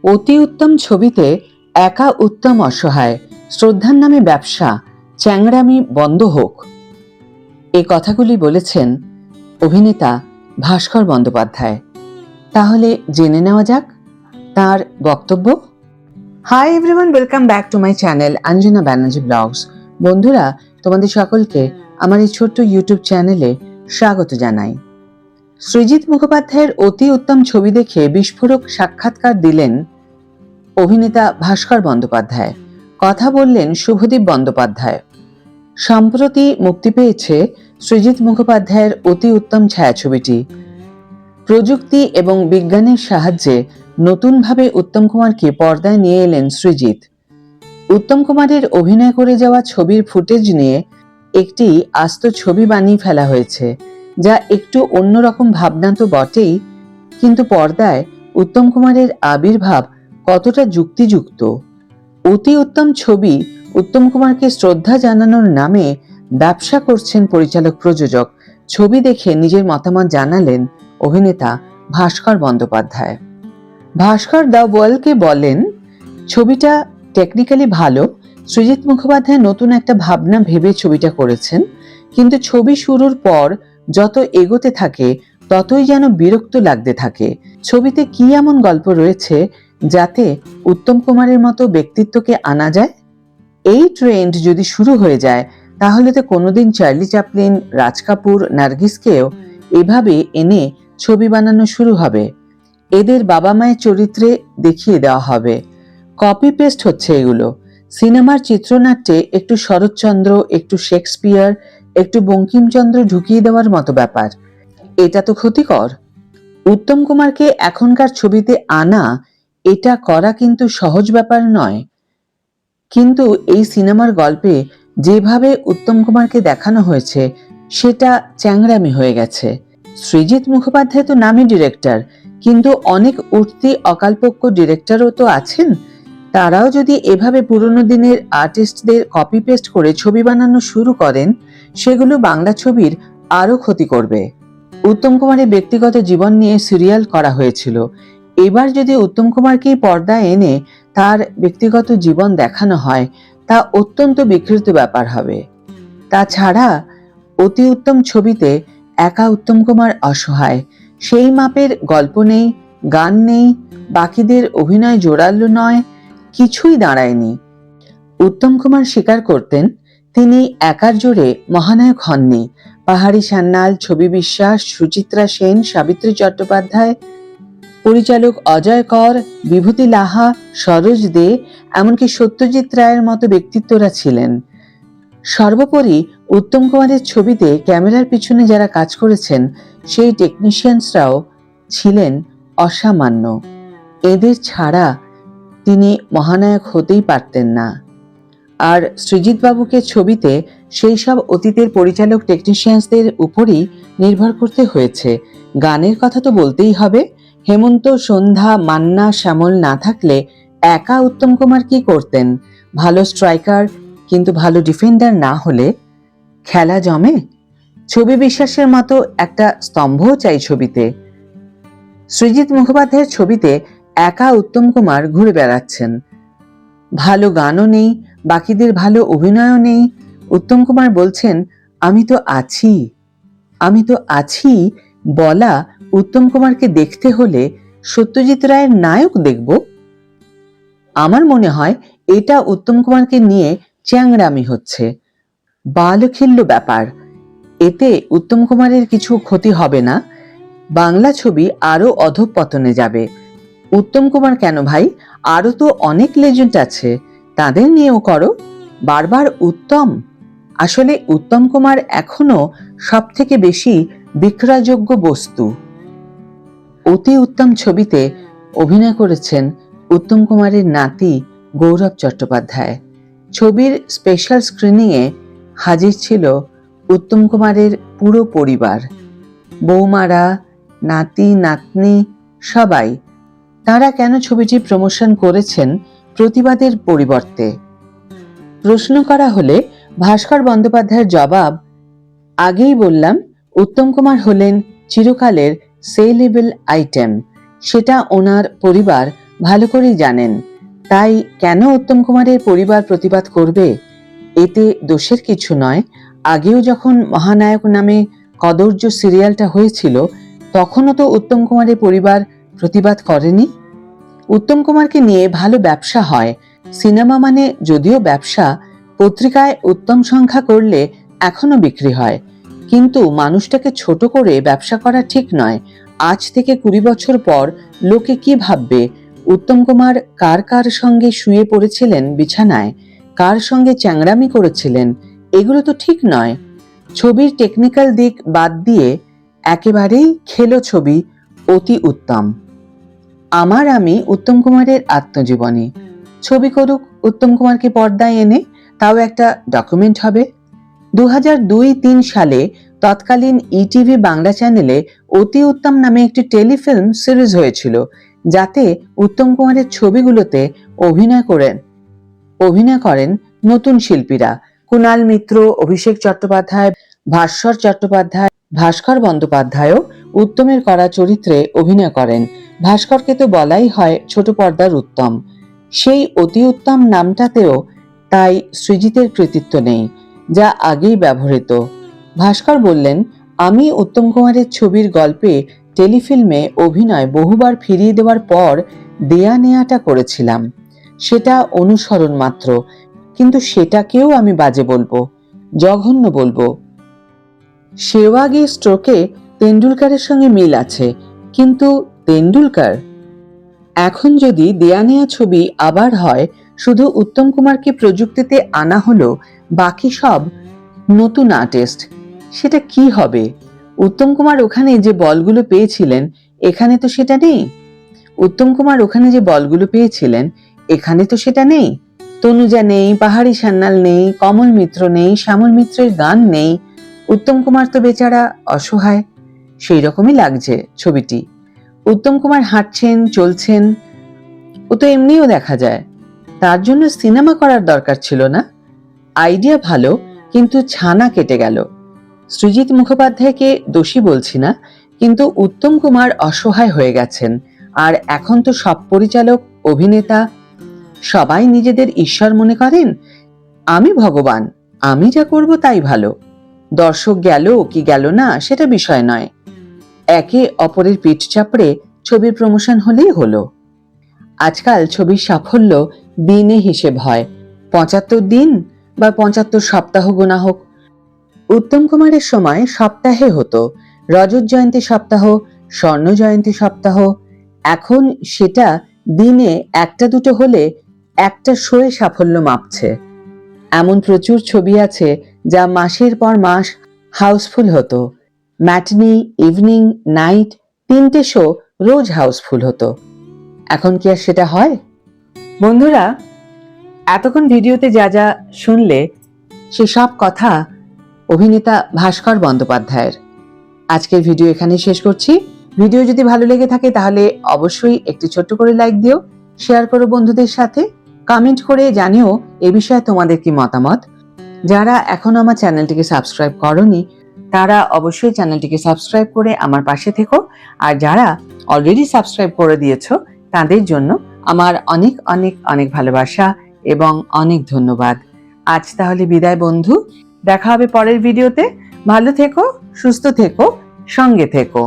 অতি উত্তম ছবিতে একা উত্তম অসহায়, শ্রদ্ধার নামে ব্যবসা, চ্যাংড়ামি বন্ধ হোক, এই কথাগুলি বলেছেন অভিনেতা ভাস্কর বন্দ্যোপাধ্যায়। তাহলে জেনে নেওয়া যাক তার বক্তব্য। Hi everyone, welcome back to my channel Anjana Banerjee vlogs. বন্ধুরা, তোমাদের সকলকে আমার এই ছোট্ট ইউটিউব চ্যানেলে স্বাগত জানাই। সৃজিত মুখোপাধ্যায়ের অতি উত্তম ছবি দেখে বিস্ফোরক সাক্ষাৎকার দিলেন অভিনেতা ভাস্কর বন্দ্যোপাধ্যায়। কথা বললেন শুভদীপ বন্দ্যোপাধ্যায়। সম্প্রতি মুক্তি পেয়েছে সৃজিত মুখোপাধ্যায়ের অতি উত্তম ছায়াছবিটি। প্রযুক্তি এবং বিজ্ঞানের সাহায্যে নতুনভাবে উত্তম কুমারকে পর্দায় নিয়ে এলেন সৃজিত। উত্তম কুমারের অভিনয় করে যাওয়া ছবির ফুটেজ নিয়ে একটি আস্ত ছবি বানিয়ে ফেলা হয়েছে, যা একটু অন্যরকম ভাবনা তো বটেই, কিন্তু পর্দায় উত্তম কুমারের আবির্ভাব কতটা যুক্তিযুক্ত। অতি উত্তম ছবি উত্তম কুমারকে শ্রদ্ধা জানানোর নামে ব্যবসা করছেন পরিচালক প্রযোজক। ছবি দেখে নিজের মতামত জানালেন অভিনেতা ভাস্কর বন্দ্যোপাধ্যায়। ভাস্কর দ্য ওয়ার্ল্ডকে বলেন, ছবিটা টেকনিক্যালি ভালো, সৃজিত মুখোপাধ্যায় নতুন একটা ভাবনা ভেবে ছবিটা করেছেন, কিন্তু ছবি শুরুর পর যত এগোতে থাকে ততই যেন বিরক্ত লাগতে থাকে। ছবিতে কি এমন গল্প রয়েছে যাতে উত্তম কুমারের মতো ব্যক্তিত্বকে আনা যায়? এই ট্রেন্ড যদি শুরু হয়ে যায় তাহলে তো কোনোদিন চার্লি চ্যাপলিন, রাজ কাপুর, নার্গিসকেও এভাবে এনে ছবি বানানো শুরু হবে। এদের বাবা মায়ের চরিত্রে দেখিয়ে দেওয়া হবে। কপি পেস্ট হচ্ছে এগুলো। সিনেমার চিত্রনাট্যে একটু শরৎচন্দ্র, একটু শেক্সপিয়ার, একটু বঙ্কিমচন্দ্র ঢুকিয়ে দেওয়ার মতো ব্যাপার। এটা তো ক্ষতিকর। উত্তম কুমারকে এখনকার ছবিতে আনা, এটা করা কিন্তু সহজ ব্যাপার নয়। কিন্তু এই সিনেমার গল্পে যেভাবে উত্তম কুমারকে দেখানো হয়েছে সেটা চ্যাংড়ামি হয়ে গেছে। সৃজিত মুখোপাধ্যায় তো নামী ডিরেক্টর, কিন্তু অনেক উঠতি অকালপক্ষ ডিরেক্টরও তো আছেন। তারাও যদি এভাবে পুরনো দিনের আর্টিস্টদের কপি পেস্ট করে ছবি বানানো শুরু করেন, সেগুলো বাংলা ছবির আরো ক্ষতি করবে। উত্তম কুমারের ব্যক্তিগত জীবন নিয়ে সিরিয়াল করা হয়েছিল। এবার যদি উত্তম কুমারকে পর্দায় এনে তার ব্যক্তিগত জীবন দেখানো হয়, তা অত্যন্ত বিকৃত ব্যাপার হবে। তাছাড়া অতি উত্তম ছবিতে একা উত্তম কুমার অসহায়, সেই মাপের গল্প নেই, গান নেই, বাকিদের অভিনয় জোরালো নয়, কিছুই দাঁড়ায়নি। উত্তম কুমার স্বীকার করতেন তিনি একার জোরে মহানায়ক হননি। পাহাড়ি সান্যাল, ছবি বিশ্বাস, সুচিত্রা সেন, সাবিত্রী চট্টোপাধ্যায়, পরিচালক অজয় কর, বিভূতি লাহা, সরোজ দে, এমনকি সত্যজিৎ রায়ের মতো ব্যক্তিত্বরা ছিলেন। সর্বোপরি উত্তম কুমারের ছবিতে ক্যামেরার পিছনে যারা কাজ করেছেন সেই টেকনিশিয়ানসরাও ছিলেন অসামান্য। এদের ছাড়া তিনি মহানায়ক হতেই পারতেন না। আর সৃজিত বাবুকে ছবিতে সেই সব অতীতের পরিচালক টেকনিশিয়ানসদের উপরই নির্ভর করতে হয়েছে। গানের কথা তো বলতেই হবে। হেমন্ত, সন্ধ্যা, মান্না, শ্যামল না থাকলে একা উত্তম কুমার কি করতেন? ভালো স্ট্রাইকার কিন্তু ভালো ডিফেন্ডার না হলে খেলা জমে? ছবি বিশ্বাসের মতো একটা স্তম্ভও চাই ছবিতে। সৃজিত মুখোপাধ্যায়ের ছবিতে একা উত্তম কুমার ঘুরে বেড়াচ্ছেন। ভালো গানও নেই, বাকিদের ভালো অভিনয়ও নেই। উত্তম কুমার বলছেন, আমি তো আছি, আমি তো আছি বলা উত্তম কুমারকে দেখতে হলে সত্যজিৎ রায়ের নায়ক দেখব? আমার মনে হয় এটা উত্তম কুমারকে নিয়ে চ্যাংড়ামি হচ্ছে, বালখিল্য ব্যাপার। এতে উত্তম কুমারের কিছু ক্ষতি হবে না, বাংলা ছবি আরো অধঃপতনে যাবে। উত্তম কুমার কেন ভাই, আরো তো অনেক লেজেন্ড আছে, তাদের নিয়েও করো। বারবার উত্তম। আসলে উত্তম কুমার এখনো সব থেকে বেশি বিক্রয়যোগ্য বস্তু। অতি উত্তম ছবিতে অভিনয় করেছেন উত্তম কুমারের নাতি গৌরব চট্টোপাধ্যায়। ছবির স্পেশাল স্ক্রিনিংয়ে হাজির ছিল উত্তম কুমারের পুরো পরিবার, বৌমারা, নাতি নাতনি, সবাই। তারা কেন ছবিটি প্রমোশন করেছেন প্রতিবাদের পরিবর্তে? প্রশ্ন করা হলে ভাস্কর বন্দ্যোপাধ্যায়ের জবাব, আগেই বললাম উত্তম কুমার হলেন চিরকালের সেলেবল আইটেম। সেটা ওনার পরিবার ভালো করেই জানেন। তাই কেন উত্তম কুমারের পরিবার প্রতিবাদ করবে? এতে দোষের কিছু নয়। আগেও যখন মহানায়ক নামে কদর্য সিরিয়ালটা হয়েছিল, তখনও তো উত্তম কুমারের পরিবার প্রতিবাদ করেনি। উত্তম কুমারকে নিয়ে ভালো ব্যবসা হয়। সিনেমা মানে যদিও ব্যবসা, পত্রিকায় উত্তম সংখ্যা করলে এখনো বিক্রি হয়, কিন্তু মানুষটাকে ছোট করে ব্যবসা করা ঠিক নয়। আজ থেকে 20 বছর পর লোকে কি ভাববে? উত্তম কুমার কার কার সঙ্গে শুয়ে পড়েছিলেন বিছানায়, কার সঙ্গে চ্যাংড়ামি করেছিলেন, এগুলো তো ঠিক নয়। ছবির টেকনিক্যাল দিক বাদ দিয়ে একেবারেই খেলো ছবি, অতি উত্তম। আমি উত্তম কুমারের আত্মজীবনী। ছবি করুক উত্তম কুমারকে পর্দায় এনে, তাও একটা ডকুমেন্ট হবে। 2002-3 সালে তৎকালীন ইটিভি বাংলা চ্যানেলে অতি উত্তম নামে একটি টেলিফিল্ম সিরিজ হয়েছিল, যাতে উত্তম কুমারের ছবিগুলোতে অভিনয় করেন নতুন শিল্পীরা। কুণাল মিত্র, অভিষেক চট্টোপাধ্যায়, ভাস্বর চট্টোপাধ্যায়, ভাস্কর বন্দ্যোপাধ্যায়ও উত্তমের করা চরিত্রে অভিনয় করেন। ভাস্করকে তো বলাই হয় ছোট পর্দার উত্তম। সেই অতি উত্তম নামটাতেও তাই সৃজিতের কৃতিত্ব নেই, যা আগেই ব্যবহৃত। ভাস্কর বললেন, আমি উত্তম কুমারের ছবির গল্পে টেলিফিল্মে অভিনয় বহুবার ফিরিয়ে দেওয়ার পর দেয়া নেয়াটা করেছিলাম। সেটা অনুসরণ মাত্র, কিন্তু সেটাকেও আমি বাজে বলবো, জঘন্য বলবো। সেওয়াগি স্ট্রোকে তেন্ডুলকারের সঙ্গে মিল আছে, কিন্তু তেন্ডুলকার। এখন যদি দেয়া নেয়া ছবি আবার হয়, শুধু উত্তম কুমারকে প্রযুক্তিতে আনা হলো, বাকি সব নতুন আর্টিস্ট, সেটা কি হবে? উত্তম কুমার ওখানে যে বলগুলো পেয়েছিলেন, এখানে তো সেটা নেই। উত্তম কুমার ওখানে যে বলগুলো পেয়েছিলেন, এখানে তো সেটা নেই। তনুজা নেই, পাহাড়ি সান্যাল নেই, কমল মিত্র নেই, শ্যামল মিত্রের গান নেই। উত্তম কুমার তো বেচারা অসহায়। সেই রকমই লাগছে ছবিটি। উত্তম কুমার হাঁটছেন, চলছেন, ও তো এমনিও দেখা যায়। তার জন্য সিনেমা করার দরকার ছিল না। আইডিয়া ভালো, কিন্তু ছানা কেটে গেল। সৃজিত মুখোপাধ্যায়কে দোষী বলছি না, কিন্তু উত্তম কুমার অসহায় হয়ে গেছেন। আর এখন তো সব পরিচালক, অভিনেতা সবাই নিজেদের ঈশ্বর মনে করেন। আমি ভগবান, আমি যা করব তাই ভালো। দর্শক গেল কি গেল না সেটা বিষয় নয়। একে অপরের পিঠ চাপড়ে ছবির প্রমোশন হলেই হলো। আজকাল ছবির সাফল্য দিনে হিসেব হয়, 75 দিন বা 75 সপ্তাহ গোনা হোক। উত্তম কুমারের সময় সপ্তাহে হতো, রজত জয়ন্তী সপ্তাহ, স্বর্ণ জয়ন্তী সপ্তাহ। এখন সেটা দিনে একটা দুটো হলে একটা শোয়ে সাফল্য মাপছে। এমন প্রচুর ছবি আছে যা মাসের পর মাস হাউসফুল হতো। ম্যাটনি, ইভিনিং, নাইট, 3টে শো রোজ হাউসফুল হতো। এখন কি আর সেটা হয়? বন্ধুরা, এতক্ষণ ভিডিওতে যা যা শুনলে, সে সব কথা অভিনেতা ভাস্কর বন্দ্যোপাধ্যায়ের। আজকের ভিডিও এখানে শেষ করছি। ভিডিও যদি ভালো লেগে থাকে তাহলে অবশ্যই একটি ছোট্ট করে লাইক দিও, শেয়ার করো বন্ধুদের সাথে, কমেন্ট করে জানিও এ বিষয়ে তোমাদের কি মতামত। যারা এখনো আমার চ্যানেলটিকে সাবস্ক্রাইব করনি, তারা অবশ্যই চ্যানেলটিকে সাবস্ক্রাইব করে আমার পাশে থেকো। আর যারা অলরেডি সাবস্ক্রাইব করে দিয়েছো, তাদের জন্য আমার অনেক অনেক অনেক ভালোবাসা এবং অনেক ধন্যবাদ। আজ তাহলে বিদায় বন্ধু, দেখা হবে পরের ভিডিওতে। ভালো থেকো, সুস্থ থেকো, সঙ্গে থেকো।